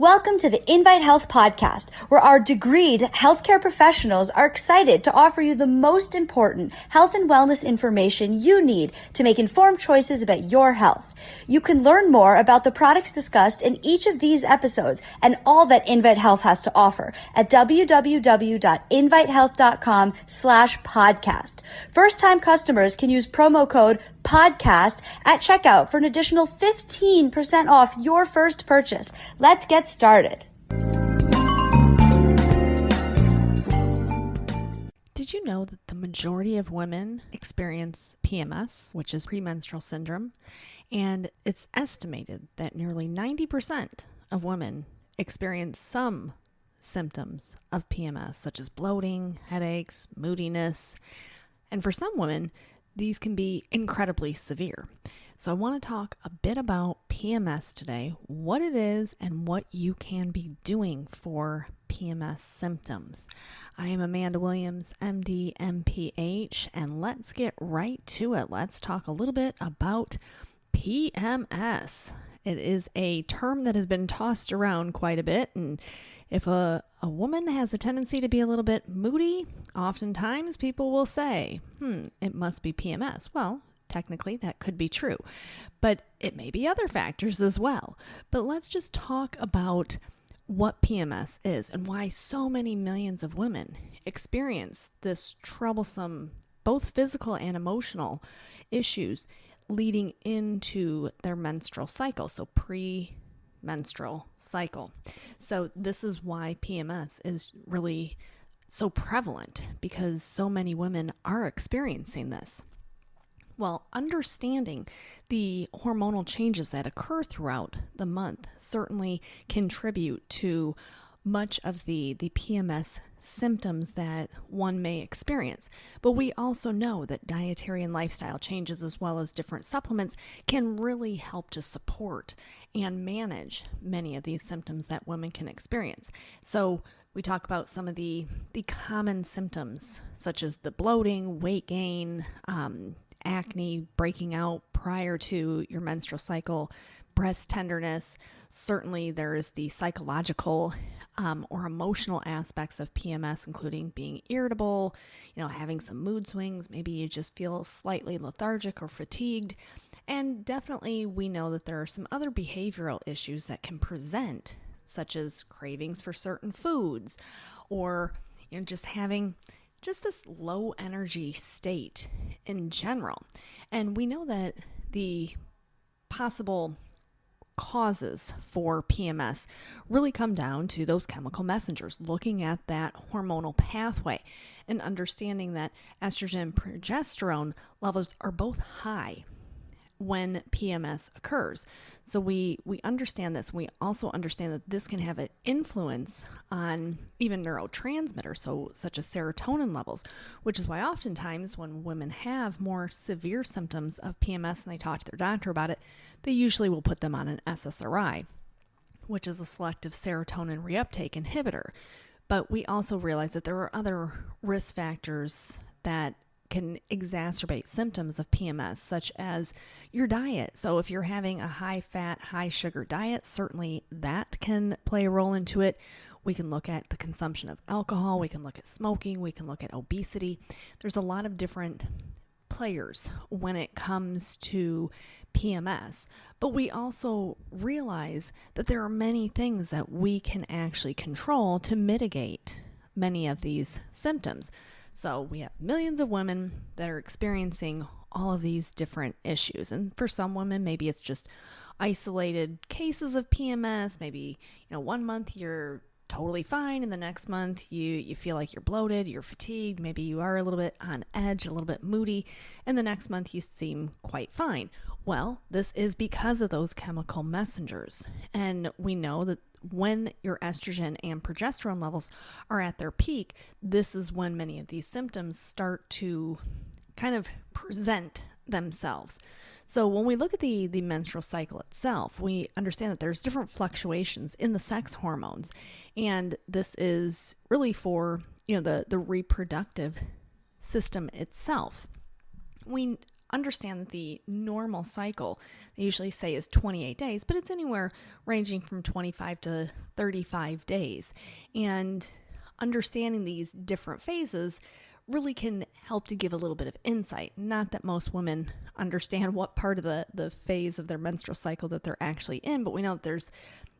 Welcome to the Invite Health podcast, where our degreed healthcare professionals are excited to offer you the most important health and wellness information you need to make informed choices about your health. You can learn more about the products discussed in each of these episodes and all that Invite Health has to offer at www.invitehealth.com/podcast. First-time customers can use promo code podcast at checkout for an additional 15% off your first purchase. Let's get started. Did you know that the majority of women experience PMS, which is premenstrual syndrome, and it's estimated that nearly 90% of women experience some symptoms of PMS, such as bloating, headaches, moodiness, and for some women, these can be incredibly severe. So I want to talk a bit about PMS today, what it is, and what you can be doing for PMS symptoms. I am Amanda Williams, MD, MPH, and let's get right to it. Let's talk a little bit about PMS. It is a term that has been tossed around quite a bit, and if a woman has a tendency to be a little bit moody, oftentimes people will say, it must be PMS. Well, technically that could be true, but it may be other factors as well. But let's just talk about what PMS is and why so many millions of women experience this troublesome, both physical and emotional issues leading into their menstrual cycle. So premenstrual cycle. So this is why PMS is really so prevalent, because so many women are experiencing this. Well, understanding the hormonal changes that occur throughout the month certainly contribute to much of the PMS symptoms that one may experience. But we also know that dietary and lifestyle changes, as well as different supplements, can really help to support and manage many of these symptoms that women can experience. So we talk about some of the common symptoms, such as the bloating, weight gain, acne breaking out prior to your menstrual cycle, breast tenderness. Certainly there is the psychological or emotional aspects of PMS, including being irritable, having some mood swings. Maybe you just feel slightly lethargic or fatigued. And definitely we know that there are some other behavioral issues that can present, such as cravings for certain foods, or just having just this low energy state in general. And we know that the possible causes for PMS really come down to those chemical messengers, looking at that hormonal pathway and understanding that estrogen and progesterone levels are both high when PMS occurs. So we understand this. We also understand that this can have an influence on even neurotransmitters, such as serotonin levels, which is why oftentimes when women have more severe symptoms of PMS and they talk to their doctor about it, they usually will put them on an SSRI, which is a selective serotonin reuptake inhibitor. But we also realize that there are other risk factors that can exacerbate symptoms of PMS, such as your diet. So if you're having a high fat, high sugar diet, certainly that can play a role into it. We can look at the consumption of alcohol. We can look at smoking. We can look at obesity. There's a lot of different players when it comes to PMS, but we also realize that there are many things that we can actually control to mitigate many of these symptoms. So we have millions of women that are experiencing all of these different issues. And for some women, maybe it's just isolated cases of PMS. Maybe, 1 month you're totally fine, and the next month you feel like you're bloated, you're fatigued, maybe you are a little bit on edge, a little bit moody, and the next month you seem quite fine. Well, this is because of those chemical messengers. And we know that when your estrogen and progesterone levels are at their peak, this is when many of these symptoms start to kind of present themselves. So when we look at the menstrual cycle itself, we understand that there's different fluctuations in the sex hormones. And this is really for, the reproductive system itself. We understand that the normal cycle, they usually say, is 28 days, but it's anywhere ranging from 25 to 35 days. And understanding these different phases really can help to give a little bit of insight. Not that most women understand what part of the phase of their menstrual cycle that they're actually in, but we know that there's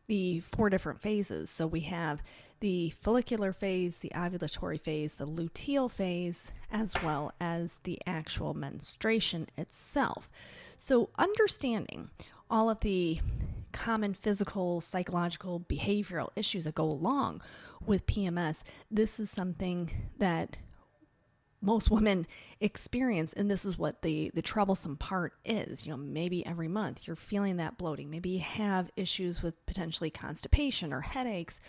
the 4 different phases. So we have the follicular phase, the ovulatory phase, the luteal phase, as well as the actual menstruation itself. So understanding all of the common physical, psychological, behavioral issues that go along with PMS, this is something that most women experience, and this is what the troublesome part is. Maybe every month you're feeling that bloating. Maybe you have issues with potentially constipation or headaches,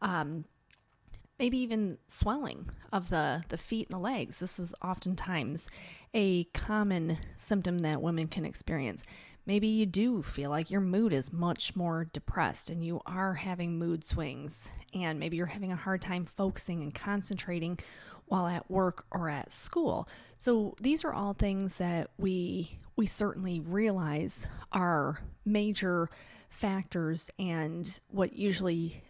maybe even swelling of the feet and the legs. This is oftentimes a common symptom that women can experience. Maybe you do feel like your mood is much more depressed and you are having mood swings, and maybe you're having a hard time focusing and concentrating while at work or at school. So these are all things that we certainly realize are major factors, and what usually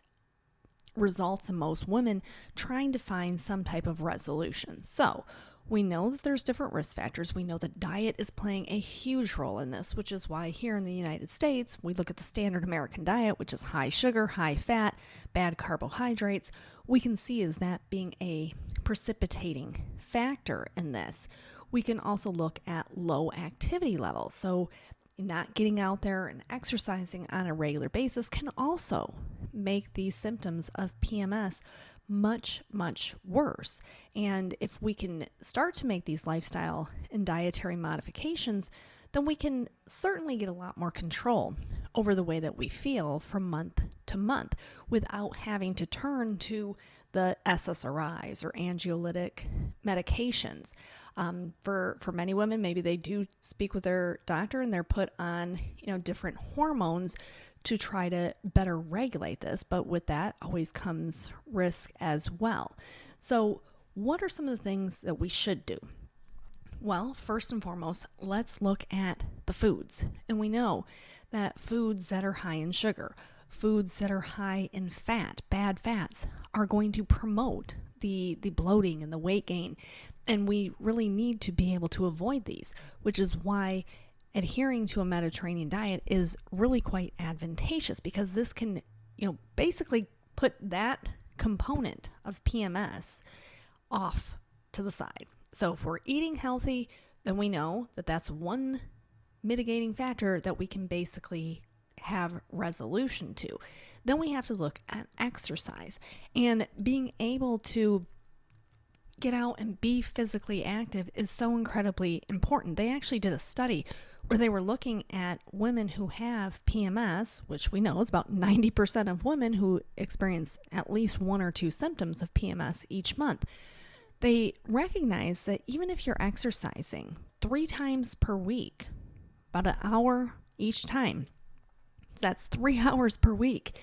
results in most women trying to find some type of resolution. So we know that there's different risk factors. We know that diet is playing a huge role in this, which is why here in the United States, we look at the standard American diet, which is high sugar, high fat, bad carbohydrates. We can see as that being a precipitating factor in this. We can also look at low activity levels. So not getting out there and exercising on a regular basis can also make these symptoms of PMS much, much worse. And if we can start to make these lifestyle and dietary modifications, then we can certainly get a lot more control over the way that we feel from month to month without having to turn to the SSRIs or anxiolytic medications. For many women, maybe they do speak with their doctor and they're put on, different hormones to try to better regulate this. But with that always comes risk as well. So what are some of the things that we should do? Well, first and foremost, let's look at the foods. And we know that foods that are high in sugar, foods that are high in fat, bad fats, are going to promote the bloating and the weight gain. And we really need to be able to avoid these, which is why adhering to a Mediterranean diet is really quite advantageous, because this can, basically put that component of PMS off to the side. So if we're eating healthy, then we know that that's one mitigating factor that we can basically have resolution to. Then we have to look at exercise and being able to get out and be physically active is so incredibly important. They actually did a study where they were looking at women who have PMS, which we know is about 90% of women who experience at least 1 or 2 symptoms of PMS each month. They recognize that even if you're exercising 3 times per week, about an hour each time, so that's 3 hours per week,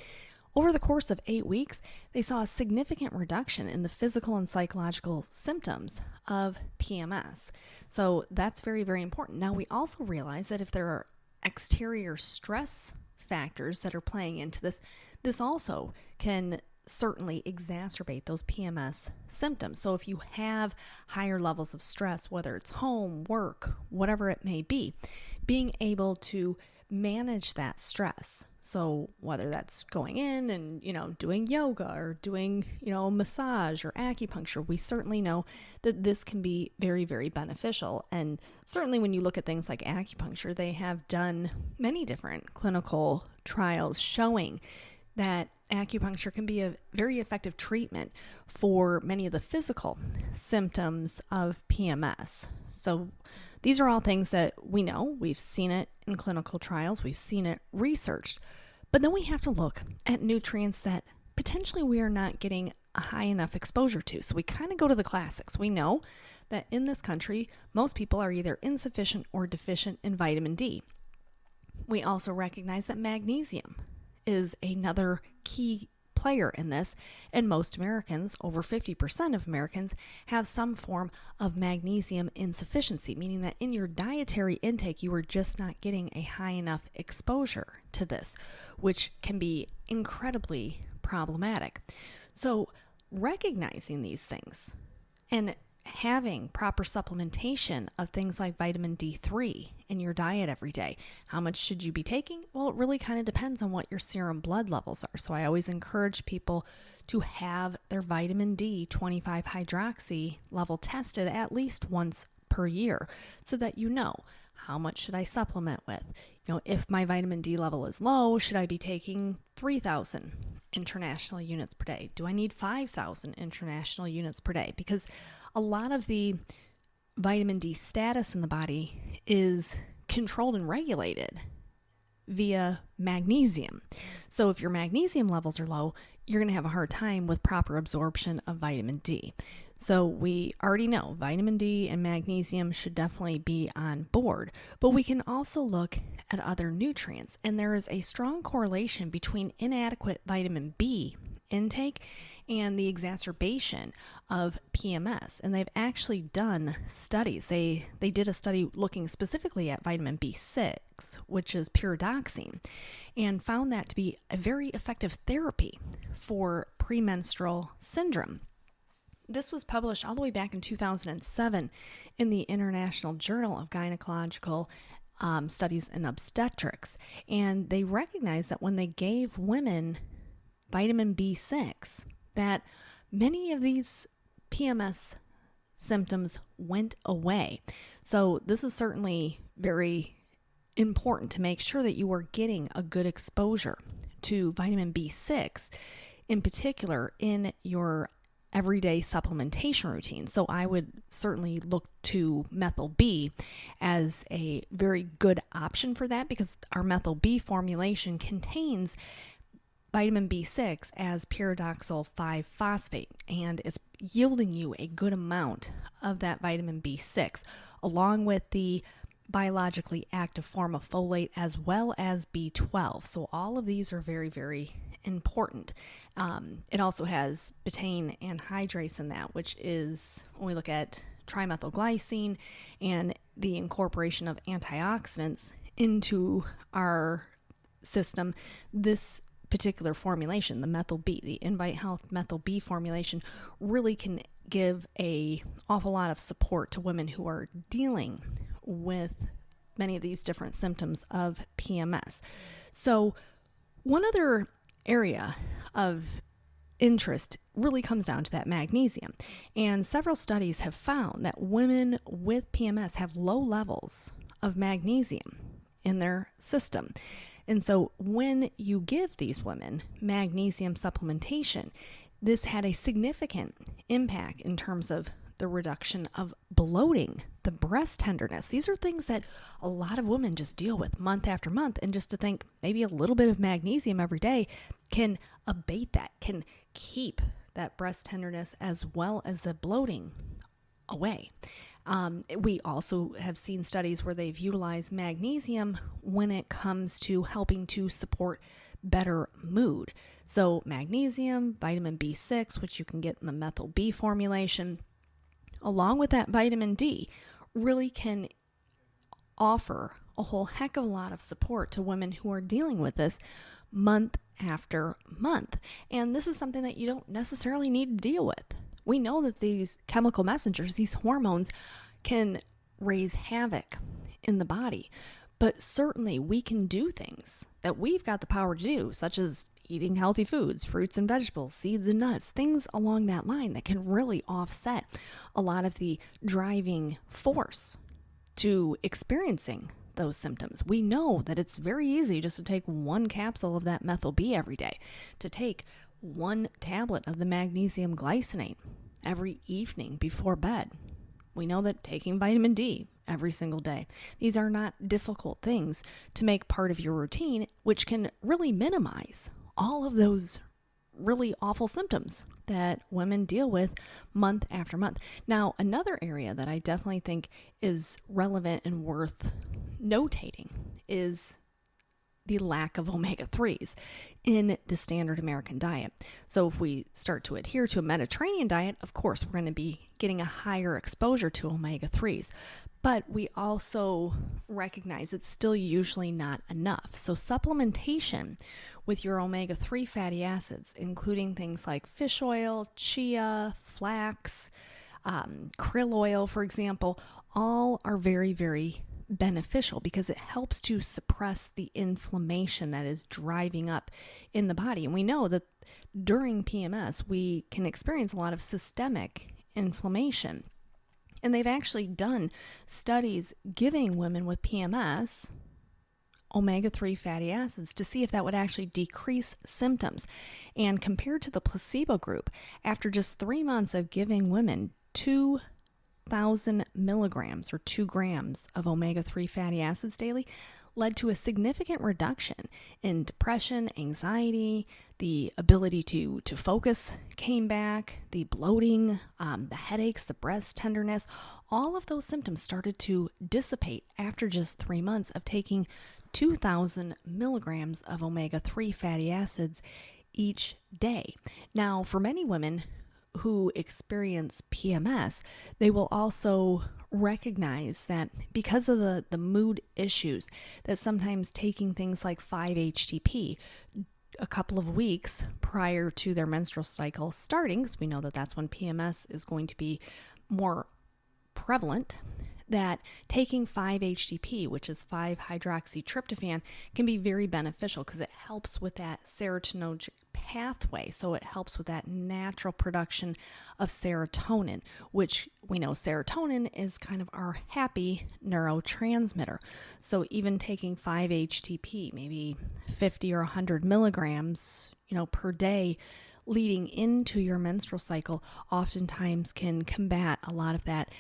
over the course of 8 weeks, they saw a significant reduction in the physical and psychological symptoms of PMS. So that's very, very important. Now, we also realize that if there are exterior stress factors that are playing into this, this also can certainly exacerbate those PMS symptoms. So if you have higher levels of stress, whether it's home, work, whatever it may be, being able to manage that stress. So whether that's going in and, doing yoga or doing, massage or acupuncture, we certainly know that this can be very, very beneficial. And certainly when you look at things like acupuncture, they have done many different clinical trials showing that acupuncture can be a very effective treatment for many of the physical symptoms of PMS. So these are all things that we know. We've seen it in clinical trials. We've seen it researched. But then we have to look at nutrients that potentially we are not getting a high enough exposure to. So we kind of go to the classics. We know that in this country, most people are either insufficient or deficient in vitamin D. We also recognize that magnesium is another key player in this, and most Americans, over 50% of Americans, have some form of magnesium insufficiency, meaning that in your dietary intake, you are just not getting a high enough exposure to this, which can be incredibly problematic. So recognizing these things and having proper supplementation of things like vitamin D3 in your diet every day. How much should you be taking? Well, it really kind of depends on what your serum blood levels are. So I always encourage people to have their vitamin D 25 hydroxy level tested at least once per year so that you know how much should I supplement with. If my vitamin D level is low, should I be taking 3,000 international units per day? Do I need 5,000 international units per day? Because a lot of the vitamin D status in the body is controlled and regulated via magnesium. So if your magnesium levels are low, you're going to have a hard time with proper absorption of vitamin D. So we already know vitamin D and magnesium should definitely be on board, but we can also look at other nutrients, and there is a strong correlation between inadequate vitamin B intake and the exacerbation of PMS. And they've actually done studies. They did a study looking specifically at vitamin B6, which is pyridoxine, and found that to be a very effective therapy for premenstrual syndrome. This was published all the way back in 2007 in the International Journal of Gynecological Studies and Obstetrics. And they recognized that when they gave women vitamin B6, that many of these PMS symptoms went away. So this is certainly very important to make sure that you are getting a good exposure to vitamin B6, in particular in your everyday supplementation routine. So I would certainly look to Methyl B as a very good option for that, because our Methyl B formulation contains vitamin B6 as pyridoxal 5-phosphate, and it's yielding you a good amount of that vitamin B6, along with the biologically active form of folate as well as B12. So all of these are very, very important. It also has betaine anhydrase in that, which is, when we look at trimethylglycine and the incorporation of antioxidants into our system, this particular formulation, the Methyl B, the Invite Health Methyl B formulation, really can give a awful lot of support to women who are dealing with many of these different symptoms of PMS. So one other area of interest really comes down to that magnesium. And several studies have found that women with PMS have low levels of magnesium in their system. And so when you give these women magnesium supplementation, this had a significant impact in terms of the reduction of bloating, the breast tenderness. These are things that a lot of women just deal with month after month. And just to think maybe a little bit of magnesium every day can abate that, can keep that breast tenderness as well as the bloating away. We also have seen studies where they've utilized magnesium when it comes to helping to support better mood. So magnesium, vitamin B6, which you can get in the Methyl B formulation, along with that vitamin D, really can offer a whole heck of a lot of support to women who are dealing with this month after month. And this is something that you don't necessarily need to deal with. We know that these chemical messengers, these hormones, can raise havoc in the body, but certainly we can do things that we've got the power to do, such as eating healthy foods, fruits and vegetables, seeds and nuts, things along that line that can really offset a lot of the driving force to experiencing those symptoms. We know that it's very easy just to take one capsule of that Methyl B every day, to take one tablet of the magnesium glycinate every evening before bed. We know that taking vitamin D every single day. These are not difficult things to make part of your routine, which can really minimize all of those really awful symptoms that women deal with month after month. Now, another area that I definitely think is relevant and worth notating is the lack of omega-3s in the standard American diet. So if we start to adhere to a Mediterranean diet, of course, we're going to be getting a higher exposure to omega-3s. But we also recognize it's still usually not enough. So supplementation with your omega-3 fatty acids, including things like fish oil, chia, flax, krill oil, for example, all are very, very beneficial because it helps to suppress the inflammation that is driving up in the body. And we know that during PMS, we can experience a lot of systemic inflammation. And they've actually done studies giving women with PMS omega-3 fatty acids to see if that would actually decrease symptoms. And compared to the placebo group, after just 3 months of giving women 2,000 milligrams or 2 grams of omega-3 fatty acids daily, led to a significant reduction in depression, anxiety, the ability to focus came back, the bloating, the headaches, the breast tenderness, all of those symptoms started to dissipate after just 3 months of taking 2,000 milligrams of omega-3 fatty acids each day. Now, for many women who experience PMS, they will also recognize that because of the mood issues, that sometimes taking things like 5-HTP a couple of weeks prior to their menstrual cycle starting, because we know that that's when PMS is going to be more prevalent, that taking 5-HTP, which is 5-hydroxytryptophan, can be very beneficial because it helps with that serotonergic pathway. So it helps with that natural production of serotonin, which we know serotonin is kind of our happy neurotransmitter. So even taking 5-HTP, maybe 50 or 100 milligrams, per day, leading into your menstrual cycle, oftentimes can combat a lot of that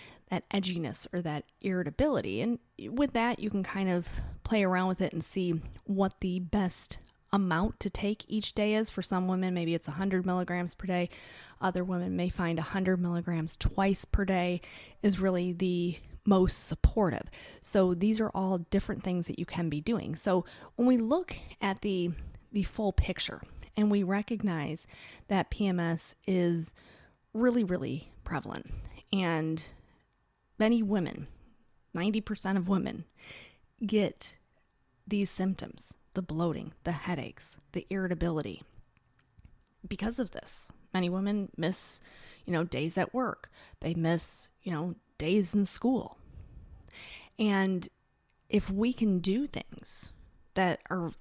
edginess or that irritability. And with that, you can kind of play around with it and see what the best amount to take each day is. For some women, maybe it's 100 milligrams per day. Other women may find 100 milligrams twice per day is really the most supportive. So these are all different things that you can be doing. So when we look at the full picture and we recognize that PMS is really, really prevalent, and many women, 90% of women, get these symptoms, the bloating, the headaches, the irritability. Because of this, many women miss, days at work. They miss, days in school. And if we can do things that are,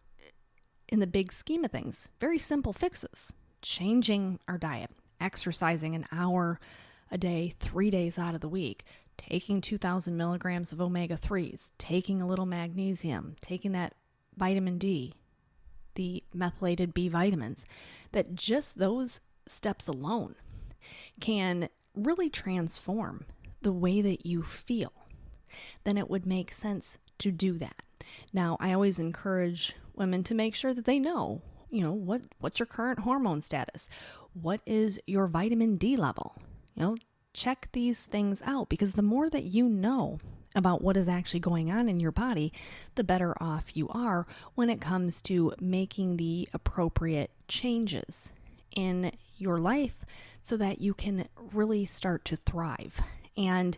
in the big scheme of things, very simple fixes, changing our diet, exercising an hour a day, 3 days out of the week, taking 2,000 milligrams of omega-3s, taking a little magnesium, taking that vitamin D, the methylated B vitamins, that just those steps alone can really transform the way that you feel, then it would make sense to do that. Now, I always encourage women to make sure that they know, what's your current hormone status? What is your vitamin D level? Check these things out, because the more that you know about what is actually going on in your body, the better off you are when it comes to making the appropriate changes in your life so that you can really start to thrive. And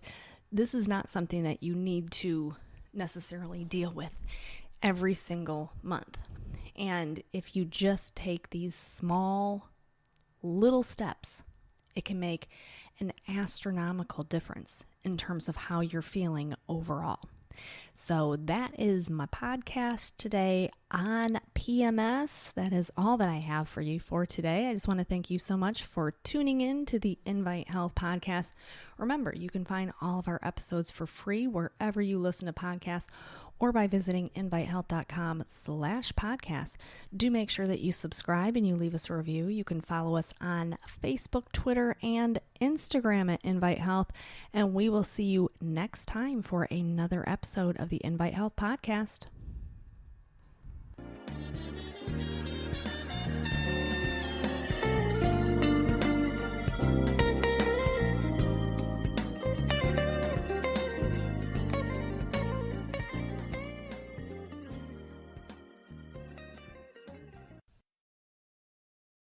this is not something that you need to necessarily deal with every single month. And if you just take these small little steps, it can make an astronomical difference in terms of how you're feeling overall. So that is my podcast today on PMS. That is all that I have for you for today. I just want to thank you so much for tuning in to the Invite Health podcast. Remember, you can find all of our episodes for free wherever you listen to podcasts, or by visiting invitehealth.com/podcast. Do make sure that you subscribe and you leave us a review. You can follow us on Facebook, Twitter, and Instagram at Invite Health. And we will see you next time for another episode of the Invite Health podcast.